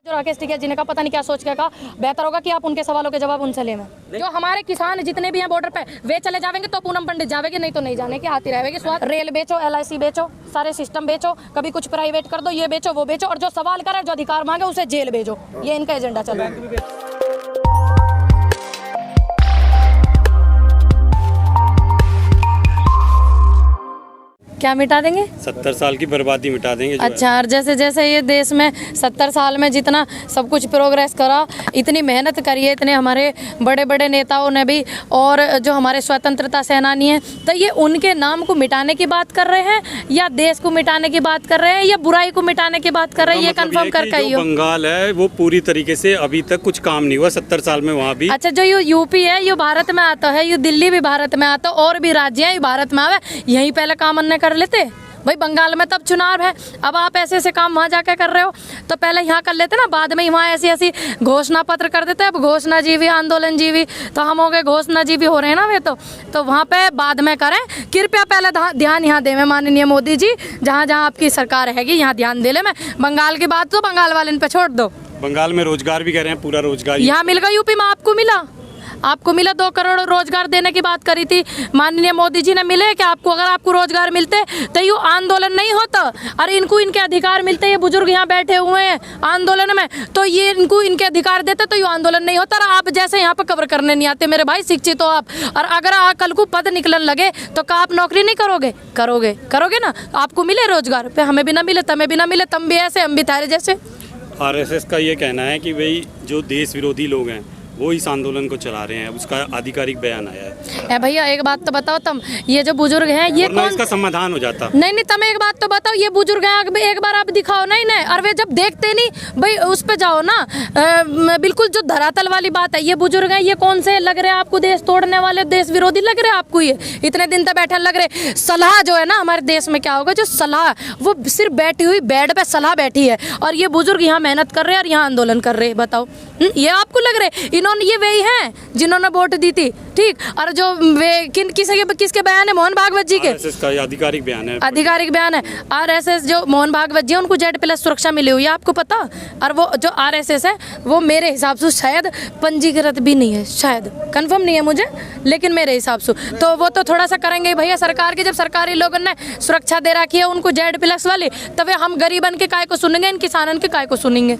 जो राकेश टिकैत जी ने कहा, पता नहीं क्या सोच के कहा, बेहतर होगा कि आप उनके सवालों के जवाब उनसे लें। जो हमारे किसान जितने भी हैं बॉर्डर पे, वे चले जाएंगे तो पूनम पंडित जाएंगे, नहीं तो नहीं जाने की आती रहेगी। स्वाद रेल बेचो, LIC बेचो, सारे सिस्टम बेचो, कभी कुछ प्राइवेट कर दो, ये बेचो वो बेचो, और जो सवाल करे, जो अधिकार मांगे उसे जेल भेजो। ये इनका एजेंडा चल रहा है। क्या मिटा देंगे? 70 साल की बर्बादी मिटा देंगे। अच्छा, और जैसे जैसे ये देश में 70 साल में जितना सब कुछ प्रोग्रेस करा, इतनी मेहनत करी है, इतने हमारे बड़े बड़े नेताओं ने भी, और जो हमारे स्वतंत्रता सेनानी हैं, तो ये उनके नाम को मिटाने की बात कर रहे हैं या देश को मिटाने की बात कर रहे हैं या बुराई को मिटाने की बात कर रहे हैं? ये कंफर्म कर कहिए। बंगाल है वो पूरी तरीके से अभी तक कुछ काम नहीं हुआ 70 साल में वहाँ भी। अच्छा, जो ये यूपी है ये भारत में आता है, ये दिल्ली भी भारत में आता है, और भी राज्य हैं ये भारत में आवे, यहीं पहले काम अन्य कर लेते भाई। बंगाल में तब चुनाव है, अब आप ऐसे ऐसे काम वहाँ जाके कर रहे हो, तो पहले यहाँ कर लेते ना, बाद में वहाँ ऐसी ऐसी घोषणा पत्र कर देते। अब घोषणा जीवी आंदोलन जीवी, तो हम हो गए घोषणा जीवी हो रहे हैं ना वे, तो वहाँ पे बाद में करें। कृपया पहले ध्यान यहाँ देवे माननीय मोदी जी, जहाँ जहाँ आपकी सरकार हैगी यहाँ ध्यान दे ले। मैं बंगाल की बात तो बंगाल वाले पे छोड़ दो। बंगाल में रोजगार भी कह रहे हैं, पूरा रोजगार यहाँ मिल गया, यूपी में आपको मिला, आपको मिला 2 करोड़ रोजगार देने की बात करी थी माननीय मोदी जी ने, मिले क्या आपको? अगर आपको रोजगार मिलते तो ये आंदोलन नहीं होता। अरे इनको इनके अधिकार मिलते, ये बुजुर्ग यहाँ बैठे हुए हैं आंदोलन में, तो ये इनको इनके अधिकार देते तो ये आंदोलन नहीं होता। आप जैसे यहाँ पर कवर करने नहीं आते मेरे भाई, शिक्षित हो आप, और अगर कल को पद निकलने लगे तो क्या आप नौकरी नहीं करोगे? करोगे ना। आपको मिले रोजगार पे, हमें भी ना मिले, तमें भी ना मिले, तम भी ऐसे हम भी थारे जैसे। RSS का ये कहना है कि भाई जो देश विरोधी लोग हैं वो इस आंदोलन को चला रहे हैं, उसका आधिकारिक बयान आया है। भैया एक बात तो बताओ, तुम ये जो बुजुर्ग हैं ये कौन? इसका समाधान हो जाता। नहीं, तुम एक बात तो बताओ, ये बुजुर्ग हैं, एक बार आप दिखाओ। नहीं, और वे जब देखते नहीं भाई उस पे जाओ ना, बिल्कुल जो धरातल वाली बात है। ये बुजुर्ग हैं, ये कौन से लग रहे हैं आपको? देश तोड़ने वाले, देश विरोधी लग रहे हैं आपको? ये इतने दिन तक बैठे लग रहे। सलाह जो है ना हमारे देश में क्या होगा, जो सलाह वो सिर्फ बैठी हुई बेड पे सलाह बैठी है, और ये बुजुर्ग यहाँ मेहनत कर रहे हैं और यहाँ आंदोलन कर रहे हैं। बताओ, ये आपको लग रहे इन्होंने, ये वही हैं जिन्होंने वोट दी थी, ठीक? और जो वे किसके बयान है? मोहन भागवत जी के। RSS का आधिकारिक बयान है। आधिकारिक बयान है RSS, जो मोहन भागवत जी उनको Z+ सुरक्षा मिली हुई है, आपको पता? और वो जो RSS है वो मेरे हिसाब से शायद पंजीकृत भी नहीं है, शायद, कंफर्म नहीं है मुझे, लेकिन मेरे हिसाब से तो वो तो थोड़ा सा करेंगे भैया सरकार के। जब सरकारी लोगों ने सुरक्षा दे रखी है उनको Z+ वाली, तब हम गरीबन के काय को सुनेंगे, इन किसानों के काय को सुनेंगे?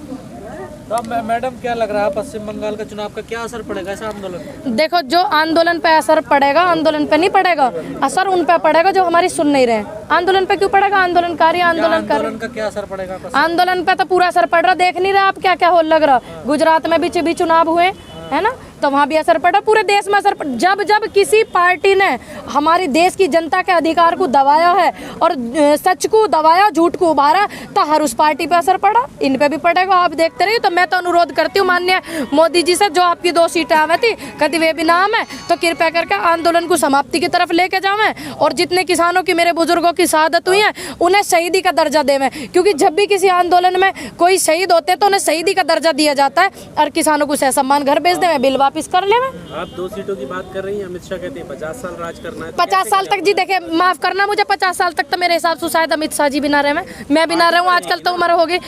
तो मैडम क्या लग रहा है पश्चिम बंगाल का चुनाव का क्या असर पड़ेगा ऐसा आंदोलन? देखो, जो आंदोलन पे असर पड़ेगा, आंदोलन पे नहीं पड़ेगा असर, उन पे पड़ेगा जो हमारी सुन नहीं रहे। आंदोलन पे क्यों पड़ेगा? आंदोलनकारी आंदोलन का क्या असर पड़ेगा? आंदोलन पे तो पूरा असर पड़ रहा, देख नहीं रहे आप क्या क्या हो लग रहा। गुजरात में भी चुनाव हुए है ना, तो वहाँ भी असर पड़ा, पूरे देश में असर पड़ा। जब किसी पार्टी ने हमारी देश की जनता के अधिकार को दबाया है और सच को दबाया, झूठ को उभारा, तो हर उस पार्टी पे असर पड़ा, इन पे भी पड़ेगा। आप देखते रहिए। तो मैं तो अनुरोध करती हूँ माननीय मोदी जी से, जो आपकी 2 सीटें आवे थी कभी वे भी नाम है, तो कृपया करके आंदोलन को समाप्ति की तरफ लेके जावे, और जितने किसानों की, मेरे बुजुर्गों की शहादत हुई है उन्हें शहीदी का दर्जा देवे, क्योंकि जब भी किसी आंदोलन में कोई शहीद होते तो उन्हें शहीदी का दर्जा दिया जाता है, और किसानों को सहसम्मान घर भेज देवे, बिल वापिस कर ले। आप 2 सीटों की बात कर रही हैं, अमित शाह कहते हैं 50 साल राज करना है। 50 साल तक जी, देखे माफ करना मुझे, 50 साल तक तो मेरे हिसाब से शायद अमित शाह जी भी ना रहे, मैं भी ना रहूं, आजकल तो उम्र होगी।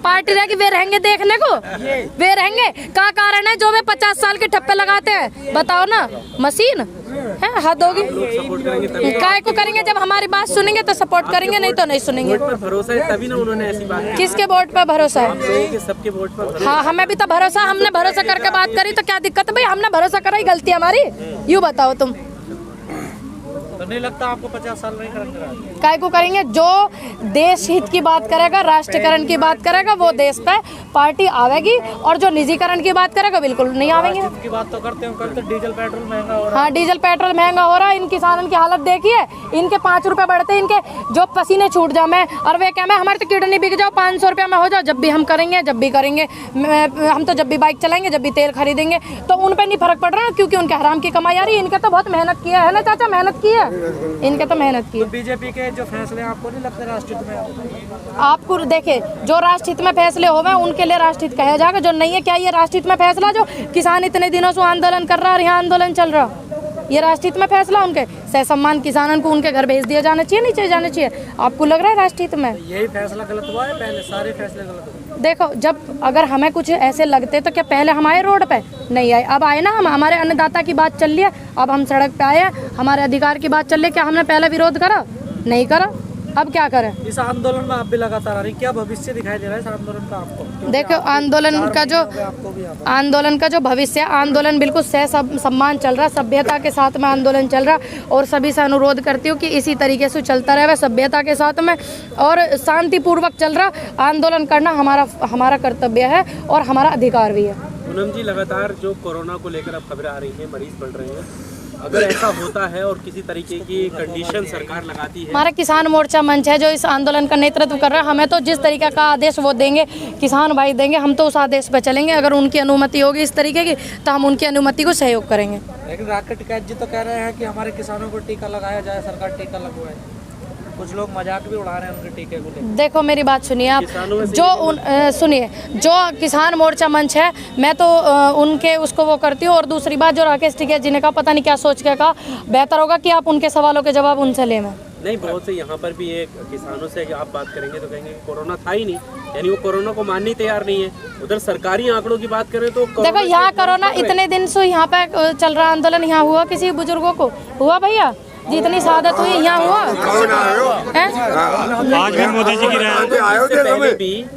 पार्टी रहेगी, वे रहेंगे देखने को, वे रहेंगे। क्या कारण है जो वे 50 साल के ठप्पे लगाते हैं? बताओ ना, मशीन है, हद होगी। काय को करेंगे? जब हमारी बात सुनेंगे तो सपोर्ट करेंगे, नहीं तो नहीं सुनेंगे। भरोसा है तभी ना उन्होंने ऐसी बात। किसके वोट पर भरोसा है? सबके वोट पर। हाँ, हमें भी तो भरोसा, हमने भरोसा करके बात करी, तो क्या दिक्कत है भाई? हमने भरोसा करा ही गलती हमारी? यूँ बताओ तुम। तो नहीं लगता आपको 50 साल नहीं करेंगे? काय को करेंगे? जो देश हित की बात करेगा, राष्ट्रीयकरण की बात करेगा, वो देश पे पार्टी आवेगी, और जो निजीकरण की बात करेगा बिल्कुल नहीं आवेंगे। की बात तो करते हो, कल तो डीजल पेट्रोल महंगा हो रहा है। हाँ, डीजल पेट्रोल महंगा हो रहा है। इन किसानों की हालत देखिए, इनके 5 रुपए बढ़ते, इनके जो पसीने छूट जाओ मैं, और वे क्या मैं, हमारे तो किडनी बिक जाओ, 500 रुपया में हो जाओ, जब भी हम करेंगे, जब भी करेंगे हम तो, जब भी बाइक चलाएंगे, जब भी तेल खरीदेंगे, तो उन पर नहीं फर्क पड़ रहा, क्योंकि उनके हराम की कमाई आ रही है। इनके तो बहुत मेहनत किया है ना चाचा, मेहनत की है, इनके तो मेहनत की। तो बीजेपी के जो फैसले आपको नहीं लगता राष्ट्रहित में? आपको देखे, जो राष्ट्रहित में फैसले हो उनके लिए राष्ट्रहित कहा जाएगा, जो नहीं है क्या ये राष्ट्रहित में फैसला? जो किसान इतने दिनों से आंदोलन कर रहा है, यहाँ आंदोलन चल रहा, ये राष्ट्रहित में फैसला? उनके सहसम्मान किसानों को उनके घर भेज दिया जाना चाहिए, नहीं चाहिए जाना चाहिए? आपको लग रहा है राष्ट्रहित में? यही फैसला गलत हुआ है? पहले सारे फैसले गलत हुए? देखो, जब अगर हमें कुछ ऐसे लगते तो क्या पहले हम आए रोड पे? नहीं आए। अब आए ना, हम हमारे अन्नदाता की बात चल रही है, अब हम सड़क पे आए हैं, हमारे अधिकार की बात चल रही है। क्या हमने पहले विरोध करा? नहीं करा। अब क्या करें? इस आंदोलन में आप भी लगातार आ रही, क्या भविष्य दिखाई दे रहा है इस आंदोलन का आपको? देखो, आंदोलन का जो भविष्य है, आंदोलन बिल्कुल सम्मान चल रहा, सभ्यता के साथ में आंदोलन चल रहा, और सभी से अनुरोध करती हूँ कि इसी तरीके से चलता रहे सभ्यता के साथ में, और शांतिपूर्वक चल रहा। आंदोलन करना हमारा कर्तव्य है और हमारा अधिकार भी है। पूनम जी, लगातार जो कोरोना को लेकर अब खबरें आ रही हैं, मरीज बढ़ रहे हैं, अगर ऐसा होता है और किसी तरीके की कंडीशन सरकार लगाती है, हमारा किसान मोर्चा मंच है जो इस आंदोलन का नेतृत्व कर रहा है। हमें तो जिस तरीके का आदेश वो देंगे, किसान भाई देंगे, हम तो उस आदेश पर चलेंगे। अगर उनकी अनुमति होगी इस तरीके की तो हम उनकी अनुमति को सहयोग करेंगे। लेकिन राकेश टिकैत जी तो कह रहे हैं कि हमारे किसानों को टीका लगाया जाए, सरकार टीका लगवाए। कुछ लोग मजाक भी उड़ा रहे हैं उनके टीके को लेकर। देखो, मेरी बात सुनिए आप, सुनिए, जो किसान मोर्चा मंच है, मैं तो उनके उसको वो करती हूँ। और दूसरी बात, जो राकेश टिकैत जी ने कहा, पता नहीं क्या सोच के कहा, बेहतर होगा कि आप उनके सवालों के जवाब उनसे लें। मैं नहीं, बहुत से यहाँ पर भी एक किसानों से आप बात करेंगे तो कहेंगे कि कोरोना था ही नहीं, यानी वो कोरोना को मानने तैयार नहीं है। उधर सरकारी आंकड़ों की बात करें तो देखो, यहाँ कोरोना इतने दिन से यहाँ पे चल रहा आंदोलन, यहाँ हुआ किसी बुजुर्गों को हुआ? भैया, जितनी शहादत हुई यहाँ हुआ है? आज भी मोदी जी की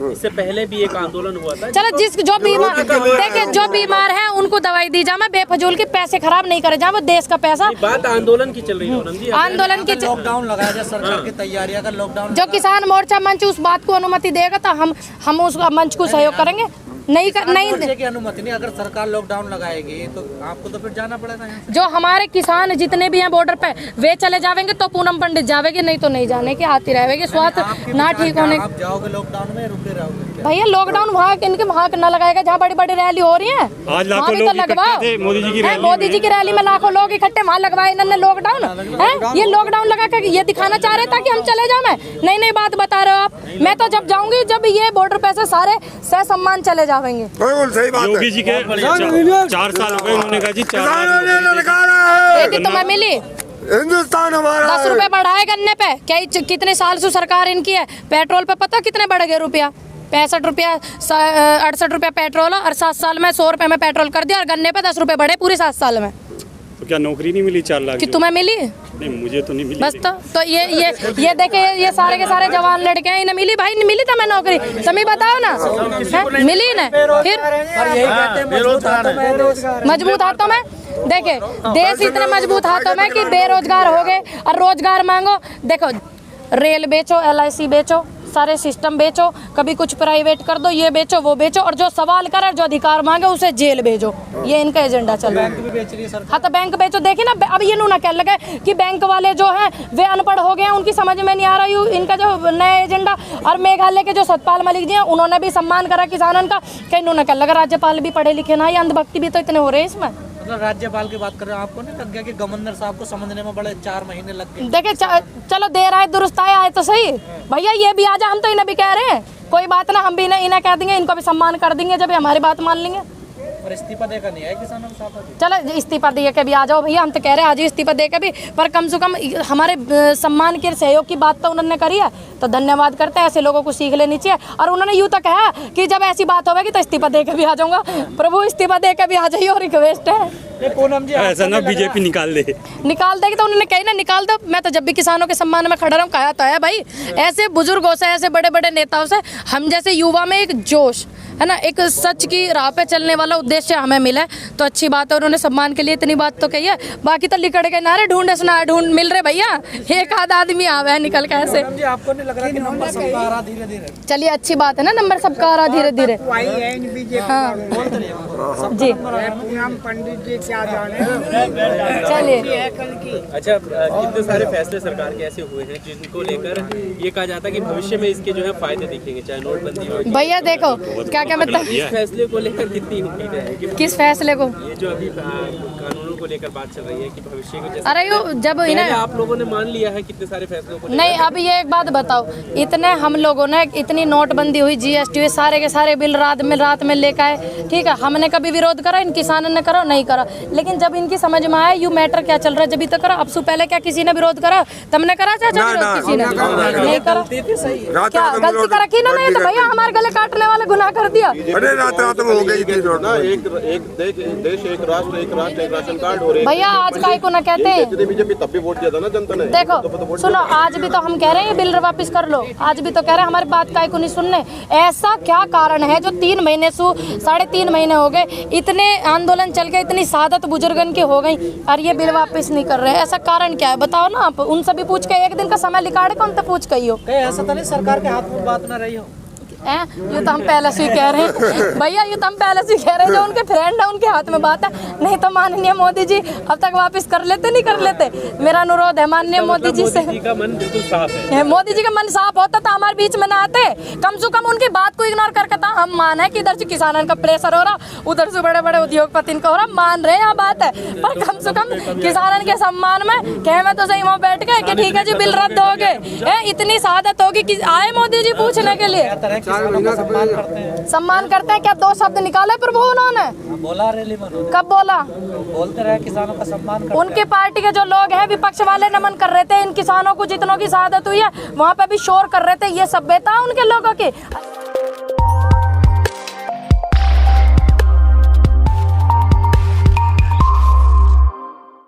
इससे पहले भी एक आंदोलन हुआ था। चलो, जो बीमार, देखिए, जो बीमार है उनको दवाई दी जाए, मैं बेफजूल के पैसे खराब नहीं करे जाए, वो देश का पैसा। बात आंदोलन की चल रही है, आंदोलन की। लॉकडाउन लगाया जाए, सरकार की तैयारी, अगर लॉकडाउन जो किसान मोर्चा मंच उस बात को अनुमति देगा तो हम उस मंच को सहयोग करेंगे। नहीं की अनुमति नहीं, अगर सरकार लॉकडाउन लगाएगी तो आपको तो फिर जाना पड़ेगा यहाँ से। जो हमारे किसान जितने भी हैं बॉर्डर पे, वे चले जाएंगे तो पूनम पंडित जावेगी, नहीं तो नहीं जाने की, आती रहेगी। स्वास्थ्य ना ठीक होने, आप जाओगे लॉकडाउन में, रुके रहोगे? भैया, लॉकडाउन वहाँ न लगाएगा जहाँ बड़ी बड़ी रैली हो रही है, आज लाखों वहाँ भी लोग तो लगवाओ। मोदी जी की रैली मोदी जी की रैली में लाखों लोग इकट्ठे, वहाँ लगवाए इन्होंने लॉकडाउन है। ये लॉकडाउन लगा कर ये दिखाना चाह रहे ताकि हम चले जाए। नहीं बात बता रहे हो आप। मैं तो जब जाऊंगी जब ये बॉर्डर पे से सारे सह सम्मान चले जाएंगे। योगी जी के 4 साल हो गए, उन्होंने कहा जी 4 तो मैं मिली हिंदुस्तान हमारा 10 रुपए बढ़ाए गन्ने पे, क्या कितने साल से सरकार इनकी है? पेट्रोल पे पता कितने बढ़ गए रुपया? 65 रुपया, 68 रुपया पेट्रोल, और 7 साल में 100 रुपए में पेट्रोल कर दिया, और गन्ने पे 10 रुपए बढ़े पूरे 7 साल में। तो क्या नौकरी नहीं मिली 4 लाख कि तुम्हें मिली? नहीं, मुझे तो नहीं मिली। बस तो ये देखे, ये सारे के सारे जवान लड़के हैं, इन्हें मिली भाई, नहीं मिली था मैं नौकरी, समी बताओ ना, मिली ना? फिर मजबूत हाथों में, देखे, देश इतने मजबूत हाथों में कि बेरोजगार हो गए और रोजगार मांगो। देखो, रेल बेचो, LIC बेचो, सारे सिस्टम बेचो, कभी कुछ प्राइवेट कर दो, ये बेचो वो बेचो, और जो सवाल करे, जो अधिकार मांगे उसे जेल भेजो। ये इनका एजेंडा चल रहा है। बैंक भी बेच रही है सरकार। हाँ, तो बैंक बेचो। देखिए ना, अब ये ना कह लगे कि बैंक वाले जो हैं वे अनपढ़ हो गए हैं, उनकी समझ में नहीं आ रही इनका जो नया एजेंडा। और मेघालय के जो सतपाल मलिक जी हैं, उन्होंने भी सम्मान करा किसानों का। कहीं उन्होंने कह लगा राज्यपाल भी पढ़े लिखे ना, ये अंधभक्ति भी तो इतने हो रहे हैं इसमें। राज्यपाल की बात कर रहे हो, आपको नहीं लग गया कि गवर्नर साहब को समझने में बड़े 4 महीने लग गए? देखिए, चलो देर आए दुरुस्त आए तो सही भैया, ये भी आ जाए, हम तो इन्हें भी कह रहे हैं, कोई बात ना, हम भी इन्हें कह देंगे, इनको भी सम्मान कर देंगे जब हमारी बात मान लेंगे। और इस्तीफा देकर नहीं है किसानों के साथ? चलो, इस्तीफा दे के भी आ जाओ भैया, हम तो कह रहे हैं आज इस्तीफा दे के भी, पर कम से कम हमारे सम्मान के सहयोग की बात तो उन्होंने करी है, तो धन्यवाद करते हैं। ऐसे लोगों को सीख लेनी चाहिए। और उन्होंने यूँ तो कहा कि जब ऐसी बात होगी तो इस्तीफा दे के भी आ जाऊंगा। प्रभु, इस्तीफा दे के भी आ जाइए, और रिक्वेस्ट है। पूनम जी, ऐसा ना बीजेपी निकाल देगी, तो उन्होंने कही ना निकाल दो। मैं तो जब भी किसानों के सम्मान में खड़ा रहूं, कहा तो है भाई, ऐसे बुजुर्गों से, ऐसे बड़े बड़े नेताओं से हम जैसे युवा में एक जोश है ना, एक सच की राह पे चलने वाला उद्देश्य हमें मिला है, तो अच्छी बात है। उन्होंने सम्मान के लिए इतनी बात तो कही है, बाकी तो लिकड़ के नारे ढूंढ मिल रहे भैया, एक आध आदमी आवे है निकल के ऐसे। आपको नहीं लग रहा कि नंबर सबका आ रहा धीरे-धीरे? चलिए, अच्छी बात है ना, नंबर सबका आ रहा धीरे-धीरे। हाँ जी, पंडित जी क्या जाने। चलिए। अच्छा, कितने सारे फैसले सरकार के ऐसे हुए हैं जिनको लेकर ये कहा जाता है कि भविष्य में इसके जो है फायदे दिखेंगे, चाहे नोटबंदी हो। भैया देखो, क्या क्या बता इस फैसले को लेकर कितनी उम्मीद है कि किस फैसले को? ये जो अभी कानूनों को लेकर बात चल रही है कि भविष्य में जैसे अरे यो जब पहले इन्हें आप लोगों ने मान लिया है कितने सारे फैसलों को नहीं, अब ये एक बात बताओ, इतने हम लोगों ने इतनी नोटबंदी हुई, जीएसटी हुई, सारे के सारे बिल रात में लेकर आए, ठीक है। हमने कभी विरोध करा, इन किसानों ने करा नहीं करा, लेकिन जब इनकी समझ में आया यू मैटर क्या चल रहा है, जब तक करा। अब से पहले क्या किसी ने विरोध करा? तुमने करा चाचा विरोध? किसी ने नहीं करा। क्या गलती करा की ना? नहीं तो भैया हमारे गले काटने वाले गुनाह कर दिया। अरे रात में हो गई थी ना, एक देश एक राष्ट्र एक राशन कार्ड हो रही भैया आज काय को ना कहते हैं, बीजेपी तब भी वोट दिया था ना जनता ने। देखो सुनो, आज भी तो हम कह रहे हैं ये बिल वापस कर लो, आज भी तो कह रहे हैं, हमारी बात काय को नहीं सुनने। ऐसा क्या कारण है जो 3 महीने से 3.5 महीने हो गए, इतने आंदोलन चल के इतनी शहादत बुजुर्गन की हो गई और ये बिल वापस नहीं कर रहे? ऐसा कारण क्या है बताओ ना आप। उनसे भी पूछ के एक दिन का समय निकाले, कौन तो पूछ कही हो। कहीं ऐसा तो नहीं सरकार के हाथ में बात ना रही हो? ये तो हम पहले से ही कह रहे हैं भैया, ये तो हम पहले से ही कह रहे हैं, जो उनके फ्रेंड है उनके हाथ में बात है। नहीं तो माननीय मोदी जी अब तक वापस कर लेते, नहीं कर लेते। मेरा अनुरोध है माननीय मोदी जी से। मोदी जी का मन बिल्कुल साफ है। मोदी जी का मन साफ होता तो हमारे बीच में ना आते। कम से कम उनकी बात को इग्नोर करके था। हम मान है कि इधर से किसानों का प्रेशर हो रहा, उधर से बड़े बड़े उद्योगपति का हो रहा, मान रहे हैं बात है, पर कम से कम किसानों के सम्मान में कह मैं तो सही वहाँ बैठ के कि ठीक है जी बिल रद्द हो गए। इतनी शहादत होगी कि आए मोदी जी पूछने के लिए। सम्मान करते हैं क्या? 2 शब्द निकाले प्रभु उन्होंने? बोला रैली में, कब बोला? बोलते रहे किसानों का सम्मान करते हैं। उनकी पार्टी के जो लोग हैं विपक्ष वाले नमन कर रहे थे इन किसानों को, जितनों की शहादत हुई है वहाँ पे भी शोर कर रहे थे। ये सभ्यता उनके लोगों की।